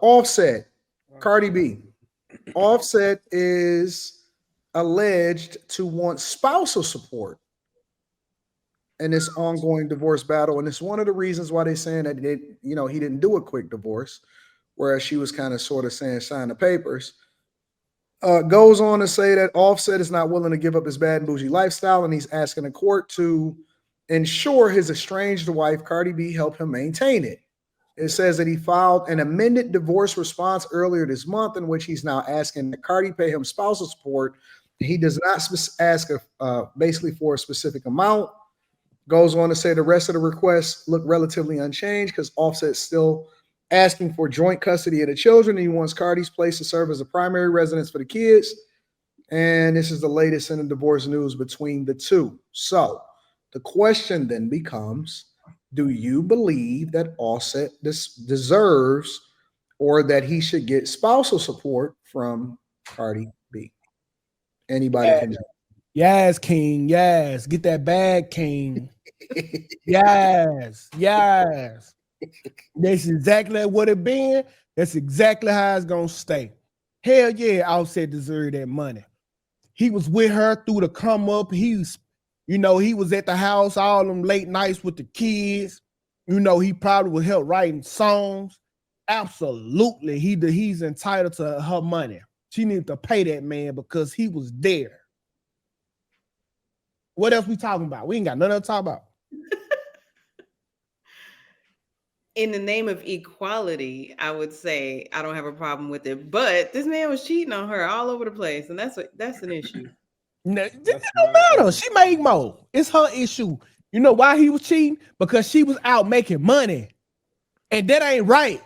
Offset, Cardi B. Offset is alleged to want spousal support in this ongoing divorce battle, and it's one of the reasons why they're saying that he didn't do a quick divorce, whereas she was kind of sort of saying sign the papers. Goes on to say that Offset is not willing to give up his bad and bougie lifestyle, and he's asking the court to ensure his estranged wife, Cardi B, help him maintain it. It says that he filed an amended divorce response earlier this month, in which he's now asking that Cardi pay him spousal support. He does not ask basically for a specific amount. Goes on to say the rest of the requests look relatively unchanged because Offset's still asking for joint custody of the children. He wants Cardi's place to serve as a primary residence for the kids. And this is the latest in the divorce news between the two. So the question then becomes, do you believe that Offset deserves or that he should get spousal support from Cardi B? Anybody can jump. Yes, King. Yes. Get that bag, King. Yes. Yes. That's exactly what it been. That's exactly how it's gonna stay. Hell yeah, Offset deserved that money. He was with her through the come up. He was at the house all them late nights with the kids. He probably would help writing songs. Absolutely, he's entitled to her money. She needs to pay that man because he was there. What else we talking about? We ain't got nothing to talk about. In the name of equality, I would say I don't have a problem with it. But this man was cheating on her all over the place, and that's an issue. No, it don't matter. She made more. It's her issue. You know why he was cheating? Because she was out making money. And that ain't right.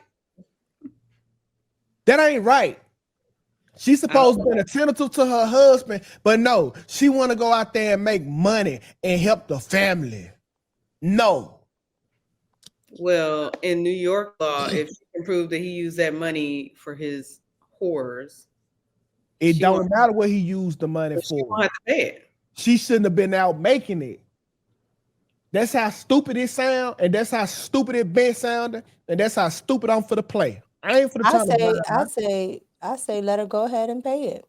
That ain't right. She's supposed to be attentive to her husband, but no, she want to go out there and make money and help the family. No. Well, in New York law, if she can prove that he used that money for his whores, it don't matter what he used the money for. She won't have to pay it. She shouldn't have been out making it. That's how stupid it sound, and that's how stupid it been sounding, and that's how stupid I'm for the play. I ain't for the I say let her go ahead and pay it.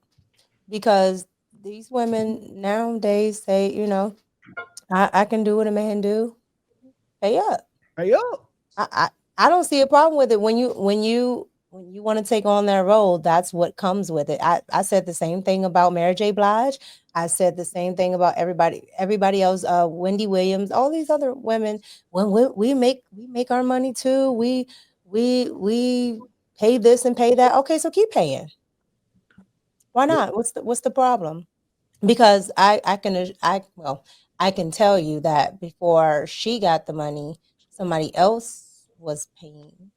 Because these women nowadays say, I can do what a man do. Pay up. Pay up. I don't see a problem with it. When you want to take on that role, that's what comes with it. I said the same thing about Mary J. Blige. I said the same thing about everybody else. Wendy Williams, all these other women. When we make our money too. We pay this and pay that. Okay, so keep paying. Why not? What's the problem? Because I can tell you that before she got the money, somebody else was paying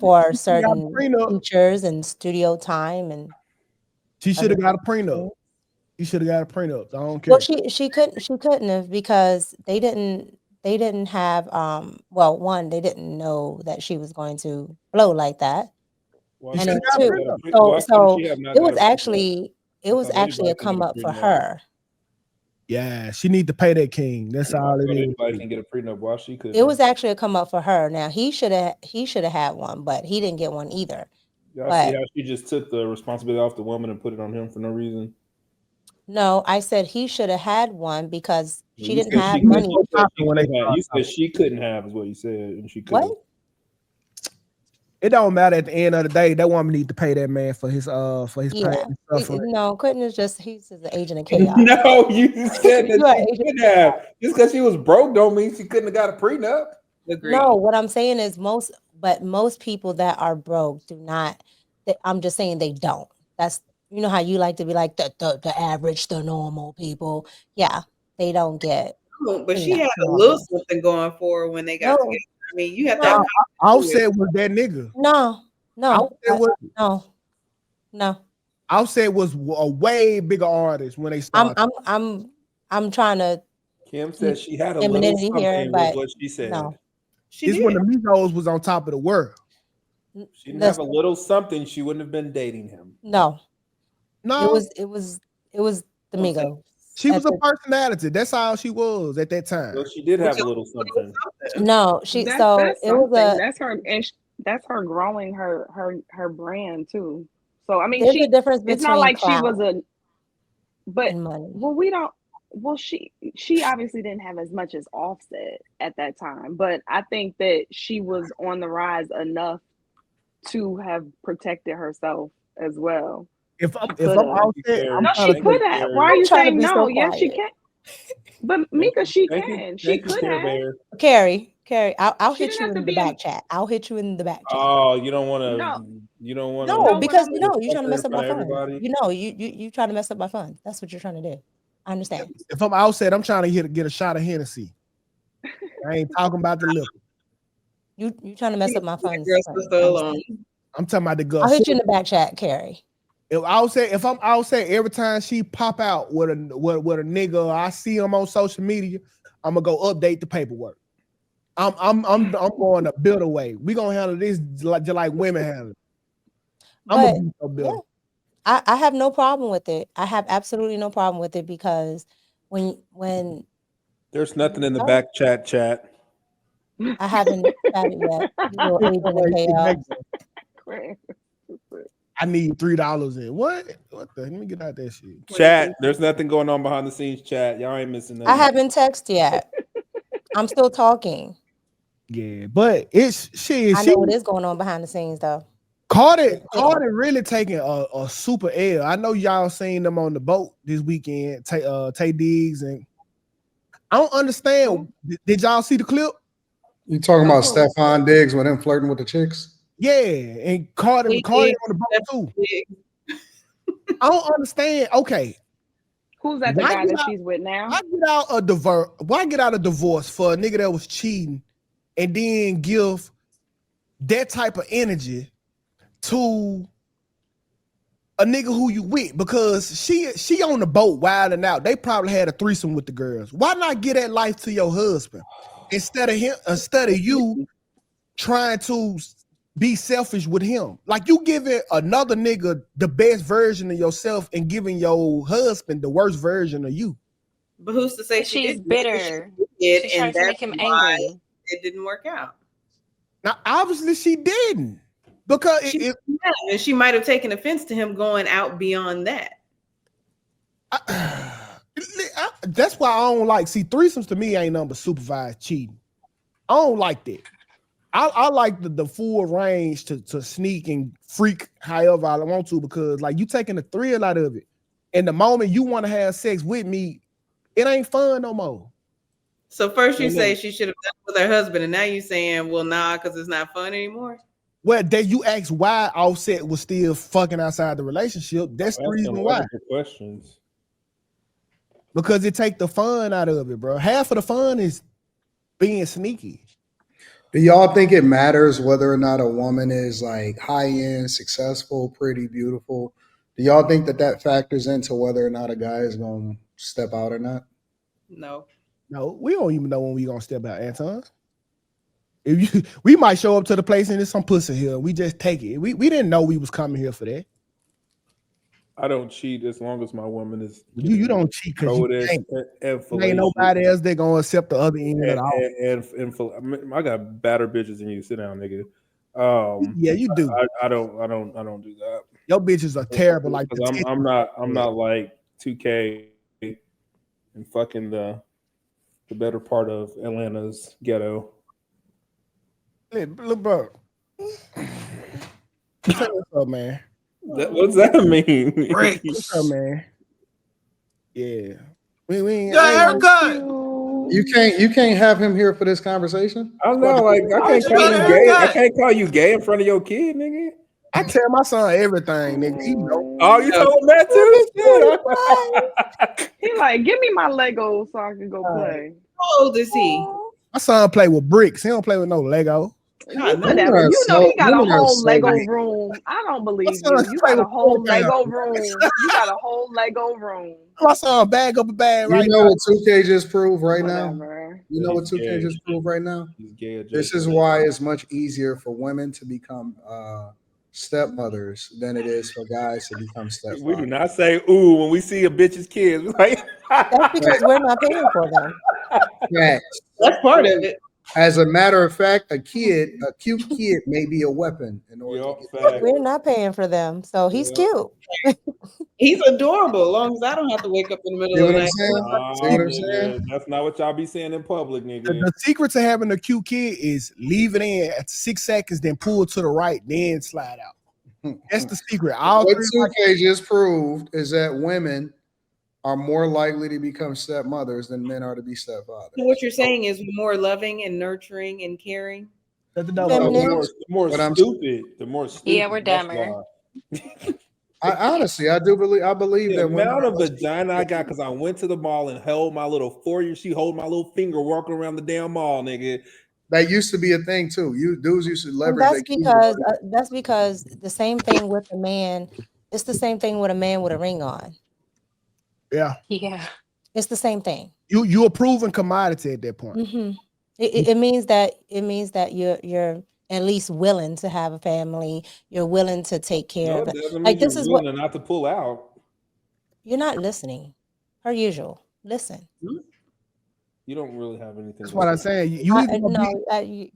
for certain features and studio time, and she should have got a prenup. She should have got a prenup. I don't care. Well, she couldn't have because they didn't have one, they didn't know that she was going to blow like that. And then two, so it was actually a come up for her. Yeah, she need to pay that king. That's all it is. Anybody can get a prenup while she could. It was actually a come up for her. Now he should have had one, but he didn't get one either. Y'all see how she just took the responsibility off the woman and put it on him for no reason? No, I said he should have had one because she didn't have money. You said she couldn't have is what you said, and she couldn't. What? It don't matter at the end of the day. That woman need to pay that man for his pain. No, couldn't is just he's an agent of chaos. No, you said that she couldn't have. Just because she was broke don't mean she couldn't have got a prenup. Agreed. No, what I'm saying is most people that are broke do not. I'm just saying they don't. That's how you like to be like the average, the normal people. Yeah, they don't get. But she had a little something going for her when they got together. I mean, you have to. Offset was that nigga. No. Offset was a way bigger artist when they started. I'm trying to. Kim said she had a little something. Here, but what she said. No, it's when the Migos was on top of the world. She didn't have a little something. She wouldn't have been dating him. No. It was the Migos. She was a personality. That's all she was at that time. Well, she did have a little something. No, that's her, and that's her growing her brand too. So I mean, There's a difference it's not between like she was clout but and money. we don't. Well, she obviously didn't have as much as Offset at that time, but I think that she was on the rise enough to have protected herself as well. If I'm Could have. Offset, I'm No, trying she to could take. have. Why are I'm you trying to saying be so no? Yes, she quiet. can. But Mika, she Thank you, can. She thank you, could Care have. Bear. Carrie, I'll She hit didn't you have to in the be in. back chat. I'll hit you in the back chat. Oh, you don't want No, to. You don't want No, to. no. What because I'm you know you're trying to in mess up front my of fun. everybody. You know you trying to mess up my fun. That's what you're trying to do. I understand. If I'm Offset, I'm trying to get a shot of Hennessy. I ain't talking about the liquor. You trying to mess up my fun. Girl, so long. I'm talking about the girl. I'll hit you in the back chat, Carrie. If I'm Offset, every time she pop out with a nigga, I see him on social media, I'm gonna go update the paperwork. I'm going to build away. We gonna handle this just like women handle it. I'm But gonna be so build. I have no problem with it. I have absolutely no problem with it because when There's nothing in the back chat. I haven't chatted yet, you little agent of KL. I need $3 in. What the? Let me get out that shit. Chat. There's nothing going on behind the scenes. Chat. Y'all ain't missing nothing. I haven't texted yet. I'm still talking. Yeah, but it's shit. I know what is going on behind the scenes though. Cardi really taking a super L. I know y'all seen them on the boat this weekend. Tay Diggs and I don't understand. Did y'all see the clip? You talking about Stephon Diggs with him flirting with the chicks? Yeah, and Cardi on the boat too. I don't understand. Okay, who's that? The guy that she's with now? Why get out a divorce for a nigga that was cheating, and then give that type of energy to a nigga who you with? Because she on the boat wilding out. They probably had a threesome with the girls. Why not give that life to your husband instead of you trying to be selfish with him? Like you giving another nigga the best version of yourself and giving your husband the worst version of you. But who's to say she's bitter? She's trying to make him angry. It didn't work out. Now, obviously, she didn't. Because she might have taken offense to him going out beyond that. That's why I don't like. See, threesomes to me ain't nothing but supervised cheating. I don't like that. I like the full range to sneak and freak however I want to, because like you taking the thrill out of it. And the moment you want to have sex with me, it ain't fun no more. So first you say she should have done it with her husband, and now you saying, well, nah, because it's not fun anymore. Well, then you ask why Offset was still fucking outside the relationship. That's the reason why. Questions. Because it take the fun out of it, bro. Half of the fun is being sneaky. Do y'all think it matters whether or not a woman is like high end, successful, pretty, beautiful? Do y'all think that factors into whether or not a guy is going to step out or not? No, we don't even know when we gonna step out, Anton. We might show up to the place and there's some pussy here. We just take it. We didn't know we was coming here for that. I don't cheat as long as my woman is. You don't cheat because you can't. Ain't nobody else that gonna accept the other end at all. And I got better bitches than you. Sit down, nigga. Yeah, you do. I don't do that. Your bitches are terrible. Like I'm not like 2K and fucking the better part of Atlanta's ghetto. Look, bro. What's up, man? What's that mean? What's up, man? Yeah. We ain't. You can't have him here for this conversation. I know, like I can't call you gay. I can't call you gay in front of your kid, nigga. I tell my son everything, nigga. You know. Oh, you told him that too? He like, give me my Lego so I can go play. How old is he? My son play with bricks. He don't play with no Lego. Whatever. You know he got a whole Lego room. I don't believe you. You got a whole Lego room. You got a whole Lego room. My son bag up a bag right now. You know what 2K just proved right now? You know He's what 2K gay. just proved right now? He's gay. This is why it's much easier for women to become stepmothers than it is for guys to become stepfathers. We do not say ooh when we see a bitch's kids. Like that's because we're not paying for them. Yeah. That's part of it. As a matter of fact, a cute kid may be a weapon in order to Yup, get fact. We're not paying for them, so he's Yeah. cute. He's adorable, as long as I don't have to wake up in the See middle of what the I'm night. saying? See what I'm saying? Nigga, that's not what y'all be saying in public, nigga. The secret to having a cute kid is leave it in at 6 seconds, then pull to the right, then slide out. That's the secret. All What three 2K just proved is that women are more likely to become stepmothers than men are to be stepfathers. So what you're saying is more loving and nurturing and caring. Shut the The door. Feminine. more What I'm- stupid, the more stupid. Yeah, we're that's dumber. why. Honestly, I believe The that women amount are of less vagina I got because I went to the mall and held my little 4-year. She hold my little finger walking around the damn mall, nigga. that used to be a thing too. Dudes used to And leverage that's because the same thing with a man. It's the same thing with a man with a ring on. Yeah. Yeah. It's the same thing. You a proven commodity at that point. Mm-hmm. It means that you're at least willing to have a family. You're willing to take care No, of it it. doesn't mean Like you're this is willing what not to pull out. you're not listening, per usual. Listen. You don't really have anything. That's to what I'm say. saying. You either gonna No, you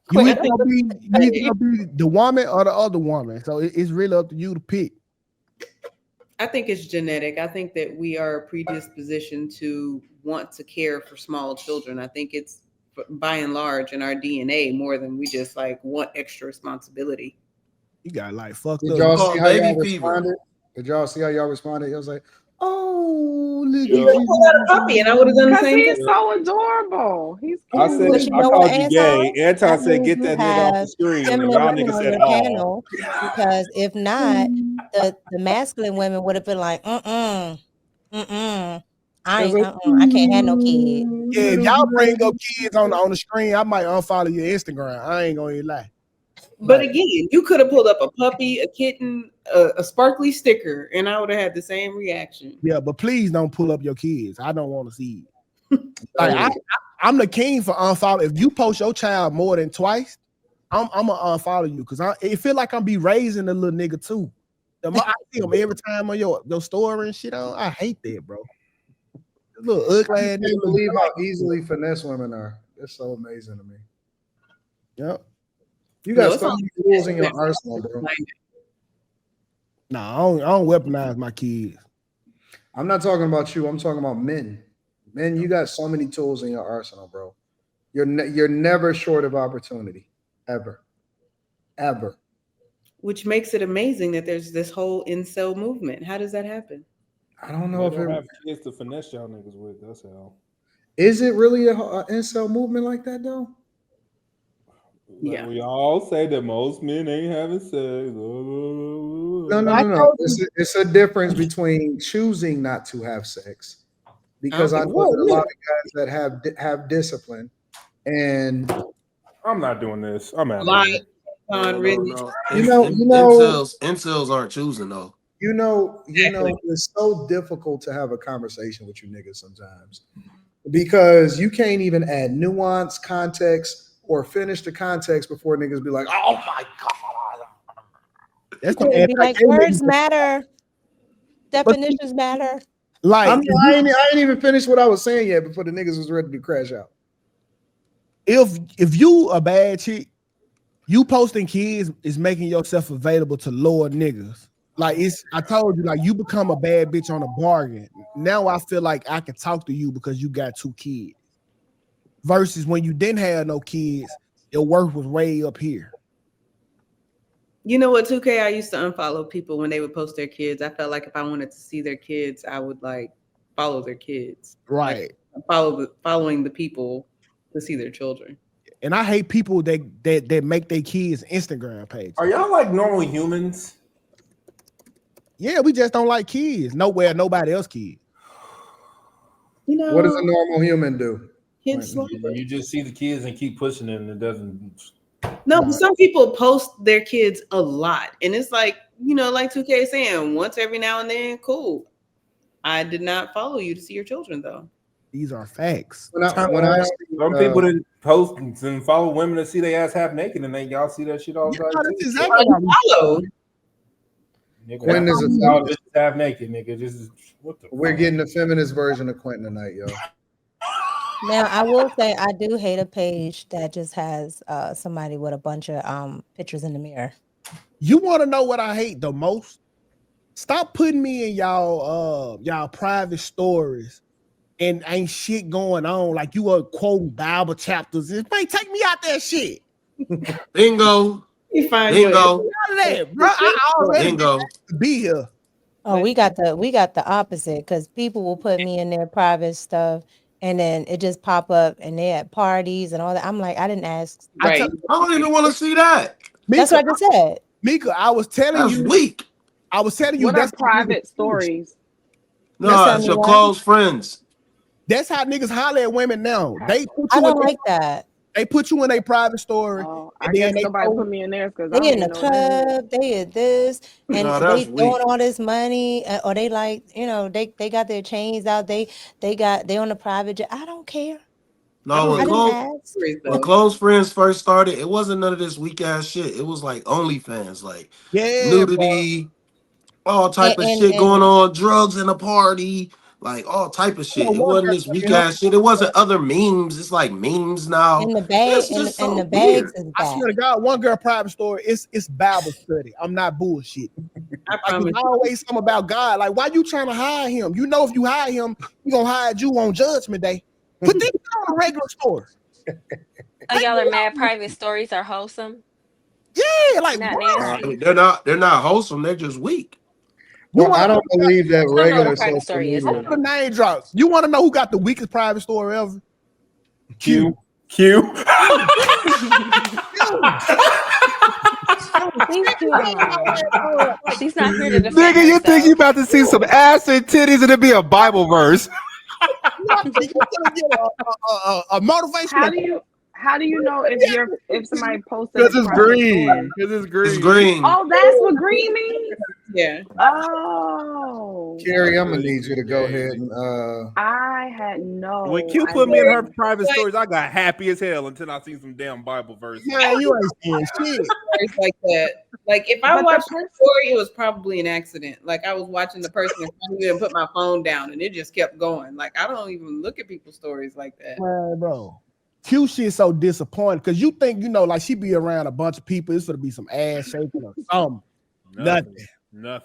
Quit. either gonna be the woman or the other woman. So it's really up to you to pick. I think it's genetic. I think that we are predispositioned to want to care for small children. I think it's by and large in our DNA more than we just like want extra responsibility. You got like fucked Did up. y'all Called see how baby y'all fever. responded? Did y'all see how y'all responded? It was like, oh, look Yo. at Pull out a puppy and I would have done the Because same he's thing. so adorable. He's I cute. said But you I know called what, you Anton? gay. Anton That said, means "Get you that nigga off have the screen." feminine Y'all women niggas on said, your "Oh." panel, because if not, the masculine women would have been like, I it was ain't, like, I can't have no kid. Yeah, if little y'all bring baby. up kids on the screen, I might unfollow your Instagram. I ain't gonna even lie. But Like, again, you could have pulled up a puppy, a kitten, a sparkly sticker, and I would have had the same reaction. yeah, but please don't pull up your kids. I don't want to see it. Like I'm the king for unfollow. If you post your child more than twice, I'm gonna unfollow you because it feel like I'm be raising the little nigga too. The more I see him every time on your story and shit on, I hate that, bro. The little ugly ass I can't believe how easily finesse women are. It's so amazing to me. Yep. You got it's so only many tools in your arsenal, bro. Nah, I don't weaponize my kids. I'm not talking about you. I'm talking about men. Men, you got so many tools in your arsenal, bro. You're never short of opportunity, ever. Which makes it amazing that there's this whole incel movement. How does that happen? I don't They know if don't it have kids to finesse y'all niggas with. That's how. is it really a incel movement like that though. Like Yeah. we all say that most men ain't having sex. No. It's a difference between choosing not to have sex, because I Okay. know that a lot of guys that have discipline, and I'm not doing this. I'm out of Lie here. on really. Incels aren't choosing though. it's so difficult to have a conversation with you niggas sometimes because you can't even add nuance, context, or finish the context before niggas be like, oh my god. That's It'd the be like words matter, definitions matter. like I ain't even finished what I was saying yet before the niggas was ready to crash out. if you a bad chick, you posting kids is making yourself available to lower niggas. Like I told you, like you become a bad bitch on a bargain. Now I feel like I can talk to you because you got 2 kids. Versus when you didn't have no kids, your worth was way up here. You know what, 2K? I used to unfollow people when they would post their kids. I felt like if I wanted to see their kids, I would like follow their kids. Right. Like, following the people to see their children. And I hate people that make their kids Instagram pages. Are y'all like normal humans? Yeah, we just don't like kids. Nowhere, nobody else kids. You know, What does a normal human do? kids slow. You just see the kids and keep pushing it, and it doesn't. No, but some people post their kids a lot, and it's like, like 2K is saying, once every now and then, cool. I did not follow you to see your children, though. These are facts. Some people didn't post and follow women to see their ass half naked, and then y'all see that shit all the time. That's exactly what we followed. Quentin is y'all just half naked, nigga. This is We're getting the feminist version of Quentin tonight, yo. Now I will say I do hate a page that just has somebody with a bunch of pictures in the mirror. You want to know what I hate the most? Stop putting me in y'all private stories and ain't shit going on. Like you are quoting Bible chapters. Man, take me out that shit. Bingo. You find Bingo. Out of that, bro. I already Bingo. to be here. Oh, we got the opposite because people will put me in their private stuff and then it just pop up and they at parties and all that. I'm like, I didn't ask. Right. I don't even want to see that. That's what I just said. Mika, I was telling That's you. weak. I was telling you What are that's how private niggas- stories? No, tell it's me your what? close friends. That's how niggas holler at women now. They put I you don't in like that. they put you in a private story. Oh, I And guess then they nobody post- put me in theirs because I They don't in the even know what that is. club, they at this, and No, they that's throwing weak. all this money, or they like, they got their chains out. They on a private jet. I don't care. No, I didn't ask. when close friends first started, it wasn't none of this weak ass shit. It was like OnlyFans, like yeah, bro. nudity, all type of shit going on, drugs in a party, like all type of shit. It wasn't this weak ass shit. It wasn't other memes. It's like memes now. And the bag It's just and so the bags weird. is I back. swear to God, one girl private story. It's Bible study. I'm not bullshit. I Like promise. it's always something about God. Like, why you trying to hide him? You know, if you hide him, he gonna hide you on Judgment Day. Put this on a regular story. Oh, y'all are mad private stories are wholesome, Yeah, like not why? nasty. They're not wholesome. They're just weak. You Well, want I don't believe that I don't know what a regular private social story is. I media. don't the know. name drop? You want to know who got the weakest private story ever? Q. Thank you. She's not here to defend Nigga, you think you herself. about to see some ass and titties and it be a Bible verse? You gonna get a motivational. How do you know if somebody posted a Because it's private story? green. Because it's green. It's green. Oh, that's what green means? Yeah. Oh. Carrie, I'm gonna need you to go ahead and I had no When Q put me in her idea. private stories, I got happy as hell until I seen some damn Bible verses. Man, you ain't saying shit. Stories like that. Like if I But the watched the person- story, it was probably an accident. Like I was watching the person in front of me and put my phone down, and it just kept going. Like I don't even look at people's stories like that. Man, bro. Q shit so disappointed because you think, like she be around a bunch of people. It's gonna be some ass shaking or something. Nothing.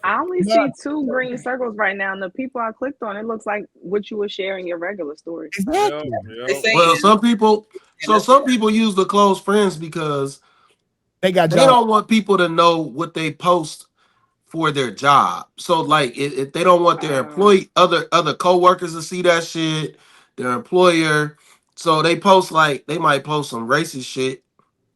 I only see 2 green circles right now, and the people I clicked on, it looks like what you were sharing your regular story. Exactly. Well, some people use the close friends because they don't want people to know what they post for their job. So like if they don't want their employee other coworkers to see that shit, their employer, so they post like they might post some racist shit.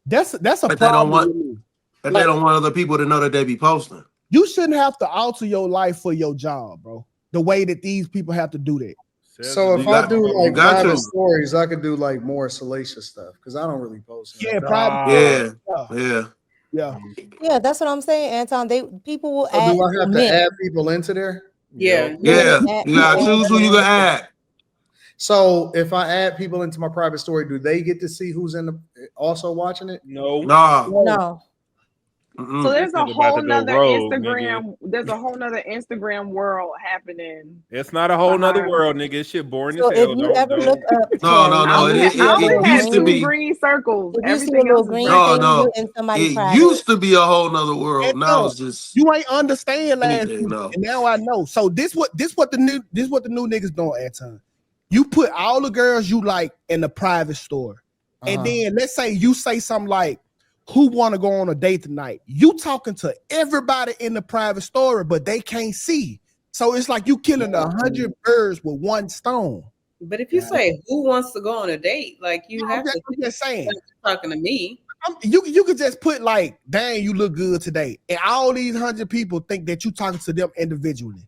That's a but problem. They don't want other people to know that they be posting. You shouldn't have to alter your life for your job, bro. The way that these people have to do that. So if I do like private stories, I could do like more salacious stuff because I don't really post. Yeah, private. Yeah, that's what I'm saying, Anton. People will So add. do I have to add people into there? Yeah. You gotta choose who you gonna add. So if I add people into my private story, do they get to see who's also watching it? No. No. So there's a whole nother Instagram. Nigga. There's a whole nother Instagram world happening. It's not a whole nother world, nigga. It's shit boring So as hell. if you ever look up, No. I only had used to 2 be. green circles. If you see a Everything little else is green red. thing, No. you in somebody's It private. used to be a whole nother world. Now it's just you ain't understand last anything, week, no. and now I know. So this what the new niggas doing, Anton. You put all the girls you like in the private store, and then let's say you say something like, "Who want to go on a date tonight?" You talking to everybody in the private story, but they can't see. So it's like you killing 100 birds with one stone. But if you say who wants to go on a date, like you have to. I'm just saying. Talking to me. You could just put like, "Dang, you look good today," and all these 100 people think that you talking to them individually.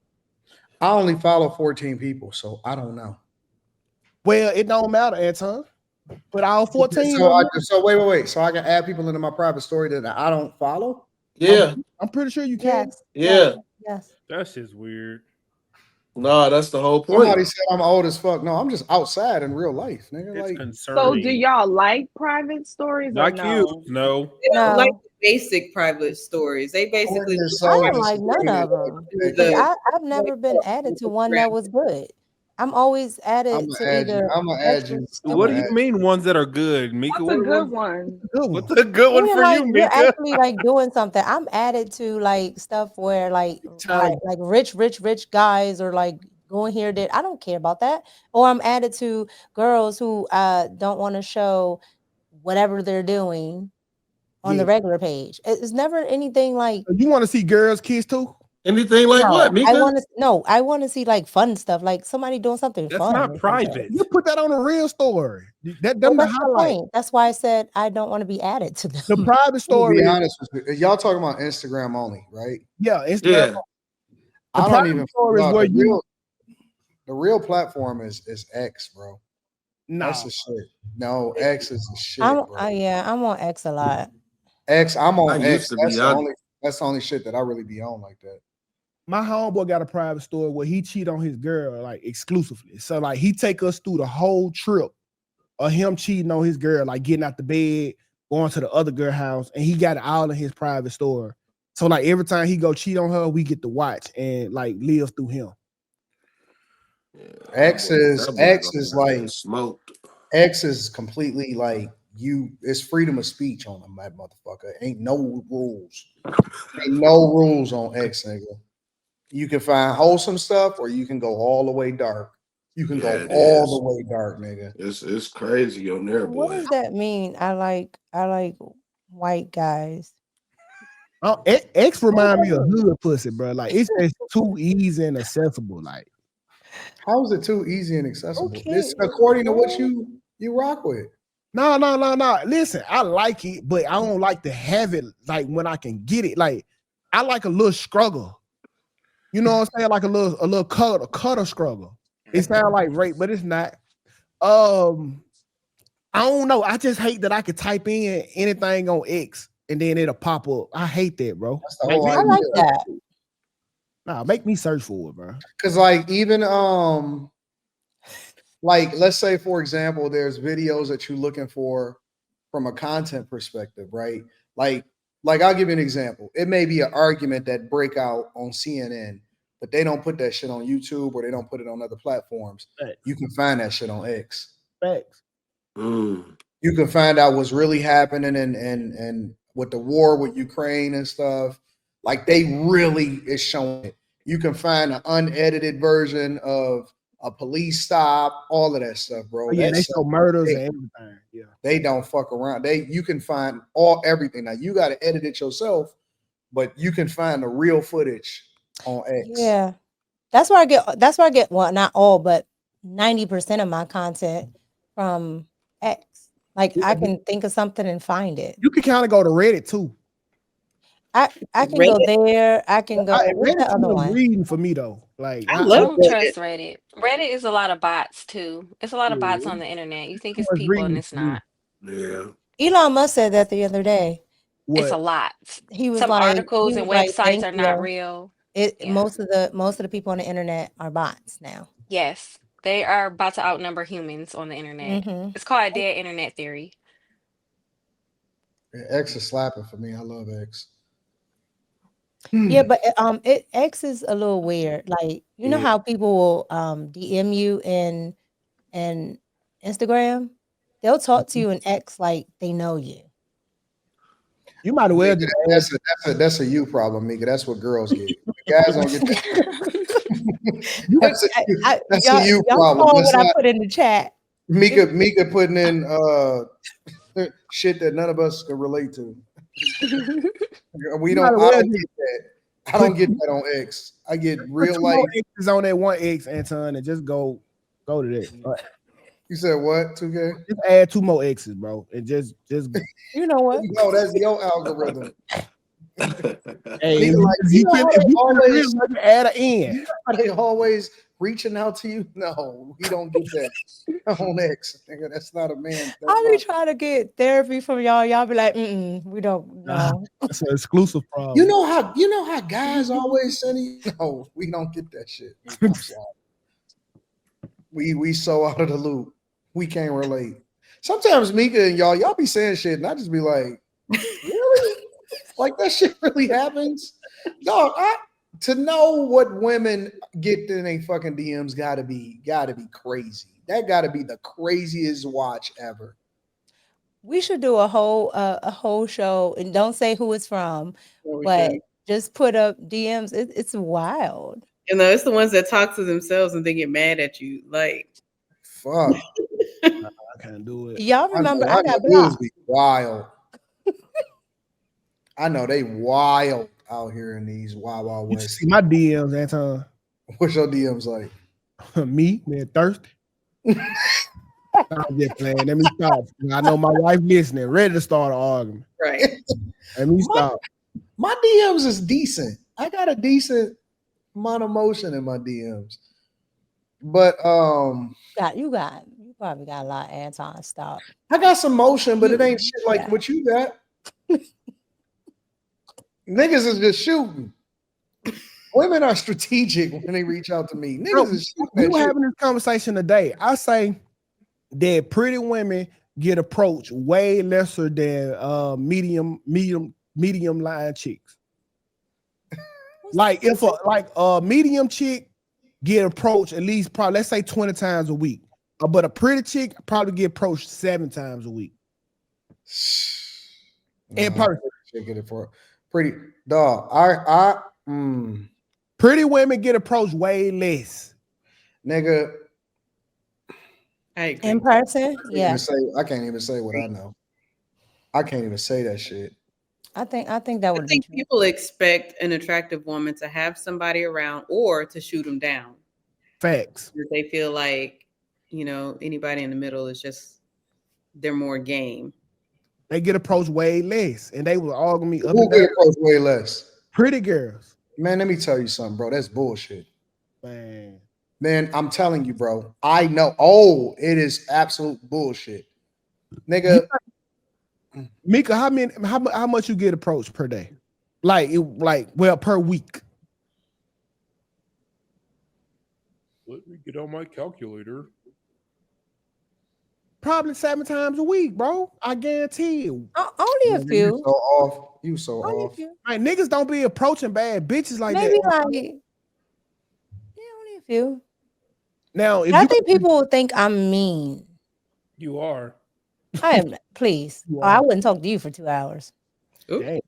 I only follow 14 people, so I don't know. Well, it don't matter, Anton. But all 14. So wait. So I can add people into my private story that I don't follow? Yeah. I'm pretty sure you can. Yeah. Yes. That shit's weird. No, that's the whole point. Somebody said I'm old as fuck. No, I'm just outside in real life, nigga. It's Like, concerning. So do y'all like private stories or Not no? you. No. They don't like the basic private stories. They basically. I don't like none of them. I've never been added to one that was good. I'm always added I'm to gonna add you. either I'm gonna X add or you. I'm What gonna do stupid. you add mean ones that are good, Mika? What's a What good ones? one? Good What's one. a good one Meaning for like you, you're Mika? actually like doing something. I'm added to like stuff where like Trying to like rich guys or like going here that I don't care about that. Or I'm added to girls who don't want to show whatever they're doing on the yeah. regular page. It's never anything like You want to see girls kiss too? Anything like no. what, Mika? I want to see like fun stuff, like somebody doing something That's fun not or something. private. You put that on a real story. That Well, them the that's the highlight. point. That's why I said I don't want to be added to them. The private I'm gonna story. be honest with you. Y'all talking about Instagram only, right? Yeah, Instagram. Yeah. The I don't private even. story is No, where you the real platform is X, bro. That's nah. the shit. No, X is the I'm shit, bro. yeah, I'm on X a lot. X, I'm I on used X. to be. That's the only shit that I really be on like that. My homeboy got a private story where he cheat on his girl like exclusively. So like he take us through the whole trip of him cheating on his girl, like getting out the bed, going to the other girl house, and he got it all in his private store. So like every time he go cheat on her, we get to watch and like live through him. Yeah, X is that boy X gonna is have like been smoked. X is completely like you. It's freedom of speech on them, that motherfucker. Ain't no rules. Ain't no rules on X, nigga. You can find wholesome stuff, or you can go all the way dark. You can Yeah, go it all is. the way dark, nigga. It's crazy on there, What boy. does that mean? I like white guys. Oh, X remind me of hood pussy, bro. Like it's just too easy and accessible. Like How is it too easy and accessible? Okay. It's according to what you rock with. no. Listen, I like it, but I don't like to have it like when I can get it. Like I like a little struggle. You know what I'm saying? Like a little cutter struggle. It sounds like rape, but it's not. I don't know. I just hate that I could type in anything on X and then it'll pop up. I hate that, bro. That's the Like, whole I like that. make me search for it, bro. Cause like even like let's say for example, there's videos that you're looking for from a content perspective, right? Like like I'll give you an example. It may be an argument that break out on CNN, but they don't put that shit on YouTube or they don't put it on other platforms. Facts. You can find that shit on X. Facts. Mm. You can find out what's really happening and with the war with Ukraine and stuff. Like they really is showing it. You can find an unedited version of a police stop, all of that stuff, bro. Oh, yeah, That they stuff show murders they, and everything. Yeah. they don't fuck around. You can find all everything. Now you got to edit it yourself, but you can find the real footage on X. Yeah. That's where I get well, not all, but 90% of my content from X. Like I can think of something and find it. You can kind of go to Reddit too. I can go there. I can go. What's Reddit the too other much one? reading for me though. Like I I love don't Reddit. trust Reddit. Reddit is a lot of bots too. It's a lot of bots yeah, on the internet. You think too it's much people and reading it's for me. not. Yeah. Elon Musk said that the other day. It's What? a lot. He was Some like, articles and websites thank are not you. real. It Yeah. most of the people on the internet are bots now. Yes. They are about to outnumber humans on the internet. Hmm It's called dead internet theory. Yeah, X is slapping for me. I love X. Yeah, but X is a little weird. Like you know Yeah. how people will DM you in Instagram, they'll talk to you in X like they know you. You might as well Mika, just add. that's a you problem, Mika. That's what girls get. Guys don't get that. But That's a you y'all problem. saw That's what I not put in the chat. Mika putting in shit that none of us can relate to. We You might don't. as I well don't just get that. I put don't get that on X. I get put real two life. more X's on that one X, Anton, and just go to that. You said what? 2K? Just add two more X's, bro, and just You know what? No, that's your algorithm. hey, Nigga, like if you finna real, just add an N. you know how they always reaching out to you. No, we don't get that on X. Nigga, that's not a man. That's I be not. trying to get therapy from y'all. Y'all be like, we don't know. That's an exclusive problem. You know how guys always send you. No, we don't get that shit. I'm sorry. We so out of the loop. We can't relate. Sometimes Mika and y'all be saying shit, and I just be like, really? Like that shit really happens? Dog, to know what women get in a fucking DMs gotta be crazy. That gotta be the craziest watch ever. We should do a whole show, and don't say who it's from, Well, we but should. just put up DMs. It's wild. You know, it's the ones that talk to themselves and they get mad at you. Like, Fuck. I can't do it. Y'all remember I know got dudes blocked. be wild. I know they wild out here in these Wild You should West. see my DMs, Anton. What's your DMs like? Me, man, thirsty. I'm just playing. Let me stop. I know my wife listening, ready to start an argument. right. Let me stop. My DMs is decent. I got a decent amount of motion in my DMs. But You probably got a lot, Anton. Stop. I got some motion, but it ain't shit like Yeah. what you got. Niggas is just shooting. Women are strategic when they reach out to me. Niggas Bro, is shooting we that were shit. having this conversation today. I say that pretty women get approached way lesser than medium line chicks. Like if a medium chick get approached at least probably let's say 20 times a week, but a pretty chick probably get approached 7 times a week in person. Should get it for pretty dog. Pretty women get approached way less. Nigga, I agree. In person, yeah. I can't even say what I know. I can't even say that shit. I think that I would be think true. people expect an attractive woman to have somebody around or to shoot them down. Facts. They feel like, you know, anybody in the middle is just, they're more game. They get approached way less, and they will argue me up Who and get down. approached way less? Pretty girls. Man, let me tell you something, bro. That's bullshit. Man, I'm telling you, bro. I know. Oh, it is absolute bullshit. Nigga, Mika, how much you get approached per day? Per week. Let me get on my calculator. Probably 7 times a week, bro. I guarantee you. Only a you few. so off. You so Only a off. few. Like niggas don't be approaching bad bitches like Maybe that. only a few. Now, if I you think people will think I'm mean. You are. I am. Please. You I are. wouldn't talk to you for 2 hours. Damn.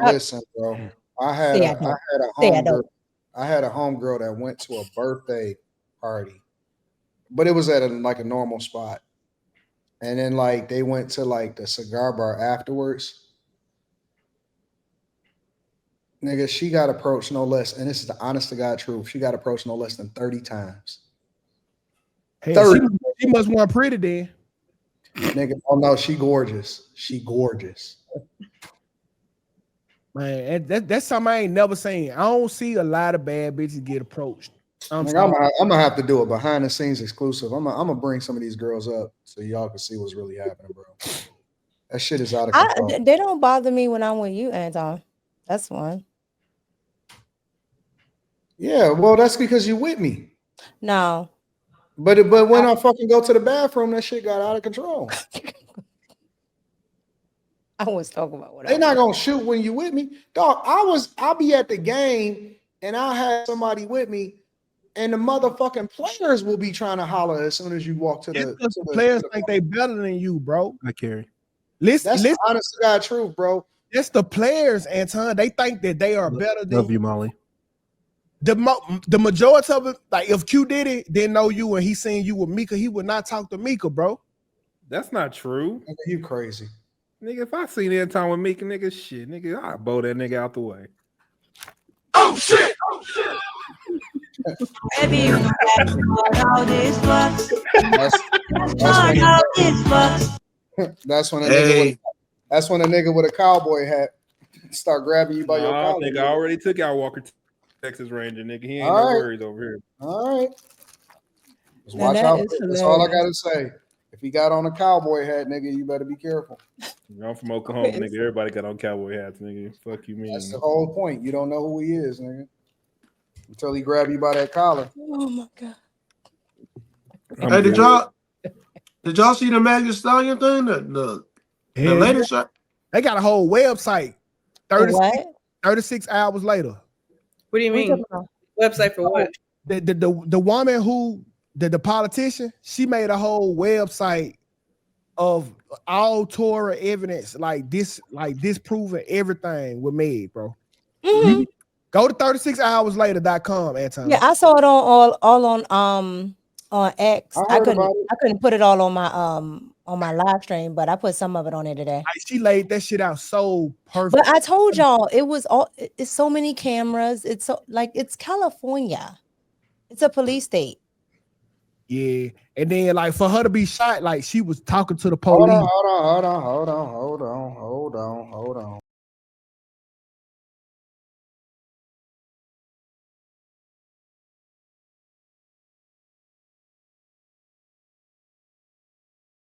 Listen, bro. I had Say a I don't. homegirl. Say I don't. I had a homegirl that went to a birthday party, but it was at a normal spot. And then they went to the cigar bar afterwards. Nigga, she got approached no less, and this is the honest to God truth. She got approached no less than 30 times. Hey, 30. she must want pretty then. Nigga, oh no, she gorgeous. She gorgeous. Man, that's something I ain't never seen. I don't see a lot of bad bitches get approached. I'm I'm sorry. gonna have to do a behind the scenes exclusive. I'm gonna bring some of these girls up so y'all can see what's really happening, bro. That shit is out of control. They don't bother me when I'm with you, Anton. That's one. Yeah, well, that's because you with me. No. But when I fucking go to the bathroom, that shit got out of control. I was talking about what They not gonna shoot when you with me, dog. I'll be at the game and I'll have somebody with me, and the motherfucking players will be trying to holler as soon as you walk to It's the. because the players think they better than you, bro. I carry. Listen, That's the honest to God truth, bro. that's the players, Anton. They think that they are better than Love you, Molly. The majority of it. Like if Q Diddy didn't know you and he seen you with Mika, he would not talk to Mika, bro. That's not true. Nigga, you crazy. Nigga, if I seen Anton with Meek, nigga, shit, nigga, I'd bow that nigga out the way. Oh shit! Baby, that's not how this works. That's when a Hey. nigga with a cowboy hat start grabbing you by your Nah, collar. nigga, I already took out Walker Texas Ranger, nigga. He ain't All no right. worries over here. All right. Just Now watch that out. is That's all I hilarious. gotta say. If he got on a cowboy hat, nigga, you better be careful. I'm from Oklahoma, nigga. Everybody got on cowboy hats, nigga. Fuck you, mean. That's the whole point. You don't know who he is, nigga, until he grab you by that collar. Oh my god. Hey, did y'all see the Megan Thee Stallion thing? The Hell latest shot? They got a whole website. The what? 36 hours later. What do you What you mean? talking about? Website for what? The woman who the politician, she made a whole website of all Torah evidence, like disproving everything with Meg, bro. Mhm. Go to 36hourslater.com, Anton. Yeah, I saw it on X. I I heard about it. couldn't put it all on my live stream, but I put some of it on there today. Like, she laid that shit out so perfect. But I told y'all it's so many cameras. It's so like it's California. It's a police state. Yeah, and then like for her to be shot, like she was talking to the Hold police. on.